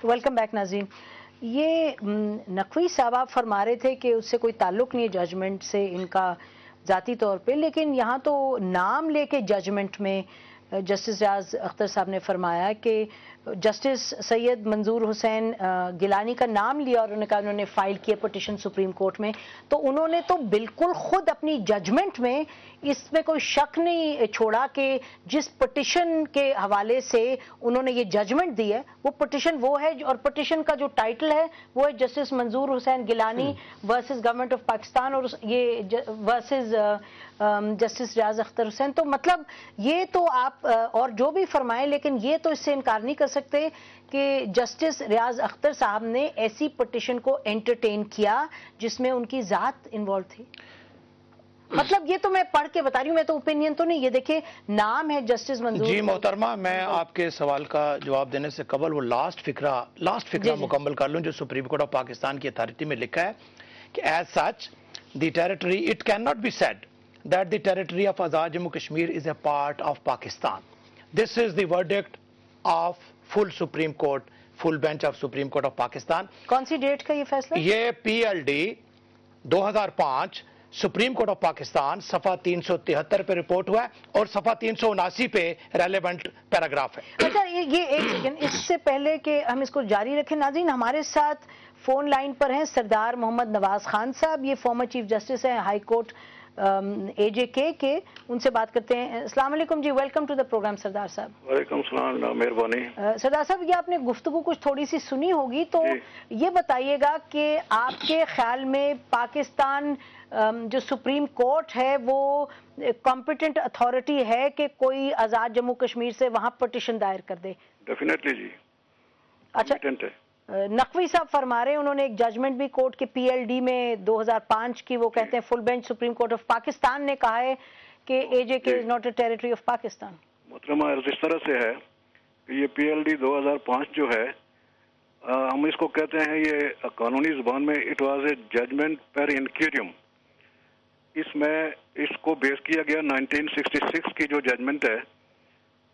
Welcome back ناظرین. یہ نقوی صاحب آپ فرما رہے تھے کہ اس سے کوئی تعلق نہیں ہے ججمنٹ سے ان کا ذاتی طور پہ، لیکن یہاں تو نام لے کے ججمنٹ میں جسٹس ریاض اختر صاحب نے فرمایا کہ جسٹس سید منظور حسین گیلانی کا نام لیا اور انہوں نے کہا انہوں نے فائل کیا پٹیشن سپریم کورٹ میں، تو انہوں نے تو بالکل خود اپنی ججمنٹ میں اس میں کوئی شک نہیں چھوڑا کہ جس پٹیشن کے حوالے سے انہوں نے یہ ججمنٹ دی ہے وہ پٹیشن وہ ہے، اور پٹیشن کا جو ٹائٹل ہے وہ ہے justice Manzoor Hussain Gilani versus government of Pakistan اور یہ ورسز جسٹس ریاض اختر حسین. تو مطلب یہ تو آپ اور جو بھی فرمائیں، لیکن یہ تو اس سے انکار نہیں کر سکتے کہ جسٹس ریاض اختر صاحب نے ایسی پٹیشن کو انٹرٹین کیا جس میں ان کی ذات انوالو تھی. مطلب یہ تو میں پڑھ کے بتا رہی ہوں، میں تو اوپینین تو نہیں، یہ دیکھیں نام ہے جسٹس منظور. جی محترمہ، میں آپ کے سوال کا جواب دینے سے قبل وہ لاسٹ فقرہ مکمل کر لوں جو سپریم کورٹ آف پاکستان کی اتھارٹی میں لکھا ہے کہ as such the territory it can not be said that the territory of Azad Jammu Kashmir is a part of Pakistan. This is the verdict of full Supreme Court, full bench of Supreme Court of Pakistan. کون سی date کا یہ فیصلہ؟ یہ PLD 2005 supreme court of Pakistan صفحہ 373 پہ report ہوا ہے اور صفحہ 379 پہ ریلیونٹ پیراگراف ہے. اچھا یہ ایک سیکنڈ، اس سے پہلے کہ ہم اس کو جاری رکھیں ناظرین، ہمارے ساتھ فون لائن پر ہیں سردار محمد نواز خان صاحب، یہ فارمر چیف جسٹس ہیں ہائی کورٹ اے جے کے، ان سے بات کرتے ہیں. السلام علیکم جی، ویلکم ٹو دا پروگرام سردار صاحب. وعلیکم السلام، مہربانی. سردار صاحب یہ آپ نے گفتگو کچھ تھوڑی سی سنی ہوگی، تو یہ بتائیے گا کہ آپ کے خیال میں پاکستان جو سپریم کورٹ ہے وہ کمپیٹنٹ اتھارٹی ہے کہ کوئی آزاد جموں کشمیر سے وہاں پٹیشن دائر کر دے؟ ڈیفینیٹلی جی. اچھا، نقوی صاحب فرما رہے ہیں، انہوں نے ایک ججمنٹ بھی کورٹ کے PLD میں 2005 کی، وہ کہتے ہیں full bench supreme court of Pakistan نے کہا ہے کہ AJK is not a territory of Pakistan. محترمہ اس طرح سے ہے کہ یہ PLD 2005 جو ہے ہم اس کو کہتے ہیں، یہ قانونی زبان میں اٹ واز اے ججمنٹ پر انکویریوم. اس میں اس کو بیس کیا گیا 1966 کی جو ججمنٹ ہے،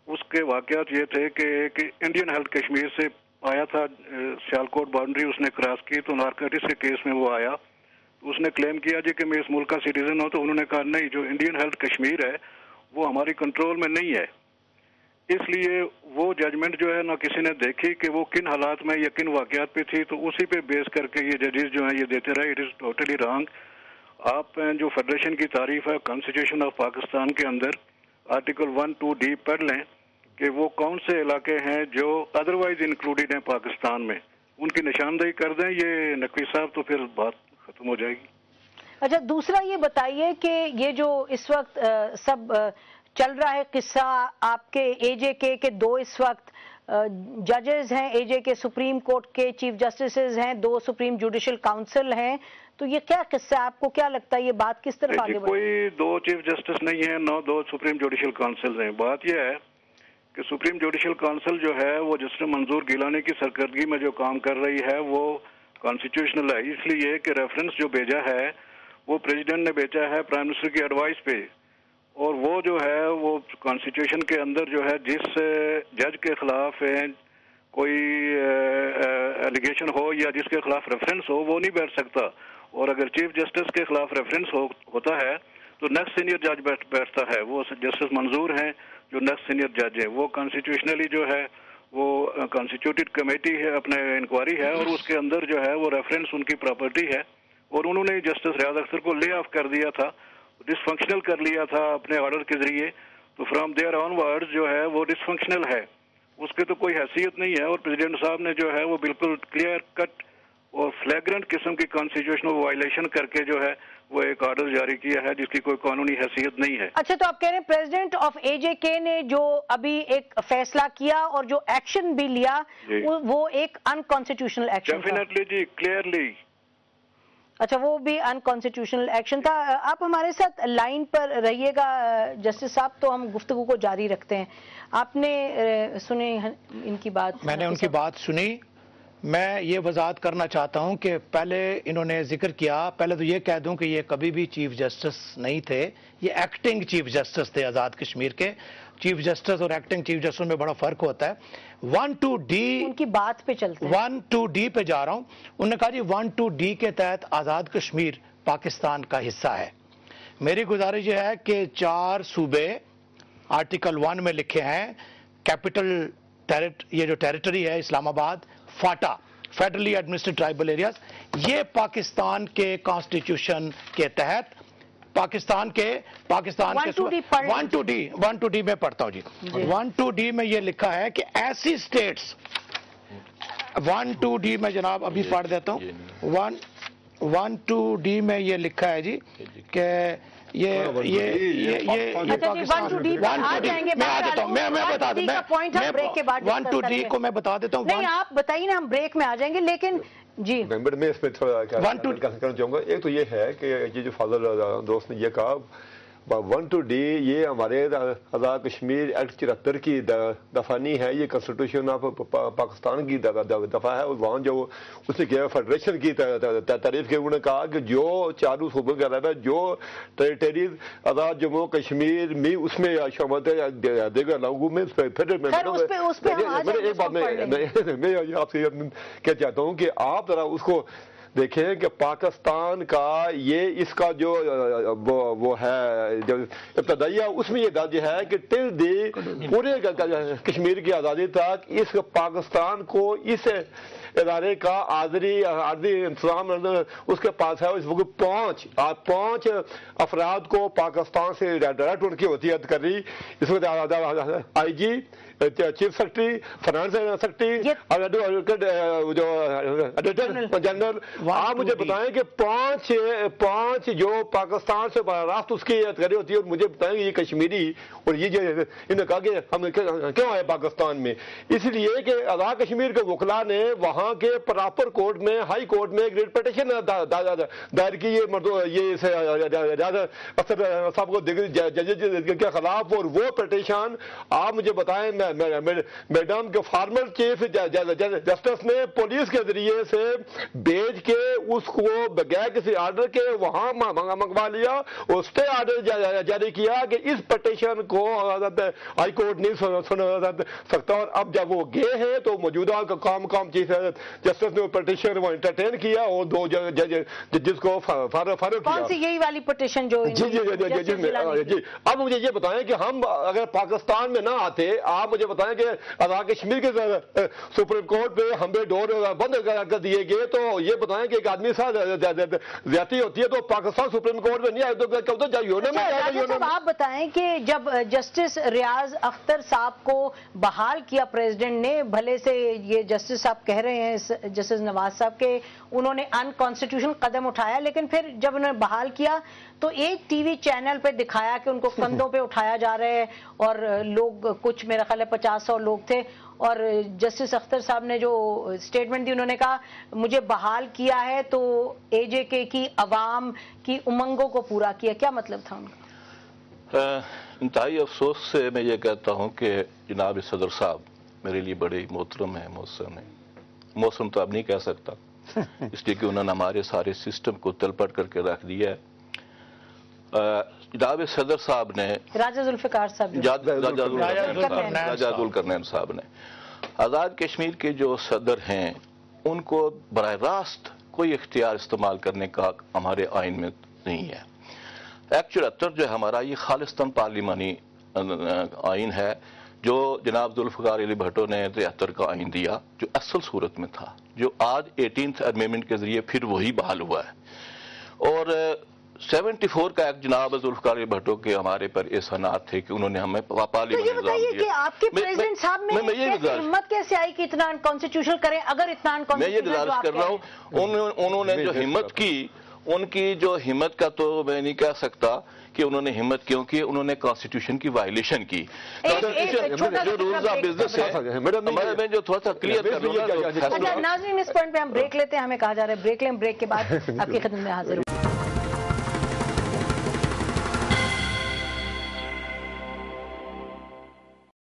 اس کے واقعات یہ تھے کہ انڈین ہیلتھ کشمیر سے آیا تھا، سیالکوٹ باؤنڈری اس نے کراس کی، تو نارکوٹکس کے کیس میں وہ آیا. اس نے کلیم کیا جی کہ میں اس ملک کا سٹیزن ہوں، تو انہوں نے کہا نہیں، جو انڈین ہیلتھ کشمیر ہے وہ ہماری کنٹرول میں نہیں ہے. اس لیے وہ ججمنٹ جو ہے نہ کسی نے دیکھی کہ وہ کن حالات میں یا کن واقعات پہ تھی، تو اسی پہ بیس کر کے یہ ججز جو ہیں یہ دیتے رہے. It is totally wrong. آپ جو فیڈریشن کی تعریف ہے کانسٹیٹیوشن آف پاکستان کے اندر آرٹیکل 1(2)(d) پڑھ لیں کہ وہ کون سے علاقے ہیں جو ادروائز انکلوڈیڈ ہیں پاکستان میں، ان کی نشاندہی کر دیں یہ نقوی صاحب، تو پھر بات ختم ہو جائے گی. اچھا، دوسرا یہ بتائیے کہ یہ جو اس وقت سب چل رہا ہے قصہ آپ کے AJK کے دو اس وقت ججز ہیں، AJK سپریم کورٹ کے چیف جسٹسز ہیں، 2 سپریم جوڈیشل کاؤنسل ہیں، تو یہ کیا قصہ ہے؟ آپ کو کیا لگتا ہے یہ بات کس طرف آگے بڑھے؟ کوئی 2 چیف جسٹس نہیں ہیں، نہ 2 سپریم جوڈیشل کاؤنسل ہیں. بات یہ ہے کہ سپریم جوڈیشل کاؤنسل جو ہے وہ جسٹس منظور گیلانی کی سرکردگی میں جو کام کر رہی ہے وہ کانسٹیٹیوشنل ہے، اس لیے کہ ریفرنس جو بھیجا ہے وہ پریزیڈنٹ نے بھیجا ہے پرائم منسٹر کی ایڈوائس پہ، اور وہ جو ہے وہ کانسٹیٹیوشن کے اندر جو ہے جس جج کے خلاف کوئی ایلیگیشن ہو یا جس کے خلاف ریفرنس ہو وہ نہیں بیٹھ سکتا. اور اگر چیف جسٹس کے خلاف ریفرنس ہوتا ہے تو نیکسٹ سینئر جج بیٹھتا ہے، وہ جسٹس منظور ہیں جو نیکسٹ سینئر جج ہے. وہ کانسٹیٹیوشنلی جو ہے وہ کانسٹیٹیوٹڈ کمیٹی ہے، اپنے انکوائری ہے، اور اس کے اندر جو ہے وہ ریفرنس ان کی پراپرٹی ہے، اور انہوں نے جسٹس ریاض اختر کو لے آف کر دیا تھا، ڈس فنکشنل کر لیا تھا اپنے آرڈر کے ذریعے. تو فرام دیئر آن ورڈ جو ہے وہ ڈس فنکشنل ہے، اس کے تو کوئی حیثیت نہیں ہے. اور پریزیڈنٹ صاحب نے جو ہے وہ بالکل کلیئر کٹ اور فلیگرنٹ قسم کی کانسٹیٹیوشنل وائلیشن کر کے جو ہے وہ ایک آرڈر جاری کیا ہے جس کی کوئی قانونی حیثیت نہیں ہے. اچھا، تو آپ کہہ رہے ہیں پریزیڈنٹ آف AJK نے جو ابھی ایک فیصلہ کیا اور جو ایکشن بھی لیا وہ ایک انکانسٹیٹیوشنل ایکشن تھا؟ ڈیفینیٹلی جی، کلیئرلی. اچھا، وہ بھی انکانسٹیٹیوشنل ایکشن تھا. آپ ہمارے ساتھ لائن پر رہیے گا جسٹس صاحب، تو ہم گفتگو کو جاری رکھتے ہیں. آپ نے سنے ان کی بات؟ میں نے ان کی بات سنی. میں یہ وضاحت کرنا چاہتا ہوں کہ پہلے انہوں نے ذکر کیا، پہلے تو یہ کہہ دوں کہ یہ کبھی بھی چیف جسٹس نہیں تھے، یہ ایکٹنگ چیف جسٹس تھے آزاد کشمیر کے۔ چیف جسٹس اور ایکٹنگ چیف جسٹس میں بڑا فرق ہوتا ہے۔ 1-2D ان کی بات پہ چلتے ہیں، 1-2D پہ جا رہا ہوں۔ انہوں نے کہا جی 1-2D کے تحت آزاد کشمیر پاکستان کا حصہ ہے۔ میری گزارش یہ ہے کہ 4 صوبے آرٹیکل 1 میں لکھے ہیں، کیپٹل یہ جو ٹیریٹری ہے اسلام آباد، FATA federally administered tribal areas, یہ پاکستان کے کانسٹیٹیوشن کے تحت پاکستان کے 1-2D میں پڑھتا ہوں جی 1-2D میں یہ لکھا ہے کہ ایسی اسٹیٹس 1-2D میں جناب ابھی پڑھ دیتا ہوں 1-2D میں یہ لکھا ہے جی کہ کو میں بتا دیتا ہوں۔ نہیں آپ بتائیے نا، ہم بریک میں آ جائیں گے، لیکن جی میں اس میں تھوڑا کرنا چاہوں گا۔ ایک تو یہ ہے کہ یہ جو فاضل دوست نے یہ کہا 1-2D یہ ہمارے آزاد کشمیر ایکٹ 74 کی دفعہ نہیں ہے، یہ کنسٹیٹیوشن آف پاکستان کی دفعہ ہے۔ اور وہاں جو اس نے کیا فیڈریشن کی تعریف کی، انہوں نے کہا کہ جو 4 صوبوں کے علاوہ جو ٹیریٹریز آزاد جموں کشمیر میں اس میں شامل ہے دیگر علاقوں میں پھر میں ایک بات میں آپ سے کہنا چاہتا ہوں کہ آپ ذرا اس کو دیکھیں کہ پاکستان کا یہ اس کا جو وہ ہے جو ابتدائیہ اس میں یہ درج ہے کہ ٹل دی پورے کشمیر کی آزادی تک اس پاکستان کو اس ادارے کا عارضی انتظام اس کے پاس ہے۔ اس وقت 5 افراد کو پاکستان سے ڈائریکٹ ان کی وصیت کر رہی، اس وقت آئی جی، چیف سیکرٹری، فائنانس سیکرٹری، جو ایڈیٹر جنرل۔ آپ مجھے بتائیں کہ 5 جو پاکستان سے راست اس کی کری ہوتی ہے، اور مجھے بتائیں کہ یہ کشمیری اور یہ جو انہوں نے کہا کہ ہم کیوں آئے پاکستان میں، اس لیے کہ آزاد کشمیر کے وکلاء نے وہاں کے پراپر کورٹ میں، ہائی کورٹ میں ایک پٹیشن دائر کی یہ اکثر صاحب کو ججز کے خلاف، اور وہ پٹیشن آپ مجھے بتائیں میڈم کے فارمر چیف جسٹس نے پولیس کے ذریعے سے بھیج کے اس کو بغیر کسی آرڈر کے وہاں منگوا لیا، اور اسٹے آرڈر جاری کیا کہ اس پٹیشن کو ہائی کورٹ نہیں سن سکتا۔ اور اب جب وہ گئے ہیں تو موجودہ کام چیف جسٹس نے پٹیشن وہ انٹرٹین کیا اور 2 جس کو فارغ کیا۔ کون سی یہی والی پٹیشن جو جی اب مجھے یہ بتائیں کہ ہم اگر پاکستان میں نہ آتے، آپ مجھے بتائیں کہ آزاد کشمیر کے سپریم کورٹ پہ ہمیں ڈور بند کر دیے گئے، تو یہ بتائیں کہ ایک آدمی ساتھ زیادتی ہوتی ہے تو پاکستان سپریم کورٹ میں نہیں آئے تو جب آپ بتائیں کہ جب جسٹس ریاض اختر صاحب کو بحال کیا پریزیڈنٹ نے، بھلے سے یہ جسٹس صاحب کہہ رہے ہیں جسٹس نواز صاحب کے انہوں نے ان کانسٹیٹیوشن قدم اٹھایا، لیکن پھر جب انہوں نے بحال کیا تو ایک ٹی وی چینل پہ دکھایا کہ ان کو کندھوں پہ اٹھایا جا رہا ہے، اور لوگ کچھ میرا خیال ہے 50-100 لوگ تھے، اور جسٹس اختر صاحب نے جو اسٹیٹمنٹ دی انہوں نے کہا مجھے بحال کیا ہے تو اے جے کے کی عوام کی امنگوں کو پورا کیا۔ کیا مطلب تھا ان کا؟ انتہائی افسوس سے میں یہ کہتا ہوں کہ جناب صدر صاحب میرے لیے بڑے محترم ہیں، محسن تو اب نہیں کہہ سکتا، اس لیے کہ انہوں نے ہمارے سارے سسٹم کو تلپٹ کر کے رکھ دیا ہے۔ جناب صدر صاحب نے راجہ ذوالفقار صاحب راجہ ذوالقرنین صاحب نے آزاد کشمیر کے جو صدر ہیں ان کو براہ راست کوئی اختیار استعمال کرنے کا ہمارے آئین میں نہیں ہے۔ ایکٹ 74 جو ہے ہمارا یہ خالصتاً پارلیمانی آئین ہے، جو جناب ذوالفقار علی بھٹو نے 73 کا آئین دیا، جو اصل صورت میں تھا، جو آج 18th امینڈمنٹ کے ذریعے پھر وہی بحال ہوا ہے۔ اور 74 کا ایکٹ جناب ذوالفقار علی بھٹو کے ہمارے پر احسانات تھے کہ انہوں نے ہمیں پارلیمانی نظام دیا۔ تو یہ بتائیے کہ آپ کے پریزیڈنٹ صاحب میں ہمت کیسے آئی کہ اتنا انکانسٹیٹیوشنل کریں؟ اگر اتنا انکانسٹیٹیوشنل، میں یہ گزارش کر رہا ہوں، انہوں نے جو ہمت کی، ان کی جو ہمت کا تو میں نہیں کہہ سکتا کہ انہوں نے ہمت کیوں کی، انہوں نے کانسٹیٹیوشن کی وائلیشن کی۔ جو رولز آف بزنس ہے میں جو تھوڑا سا کلیئر کر رہا ہوں۔ ناظرین اس پوائنٹ پہ ہم بریک لیتے ہیں، ہمیں کہا جا رہا ہے بریک لیں، بریک کے بعد آپ کی خدمت میں حاضر ہوں۔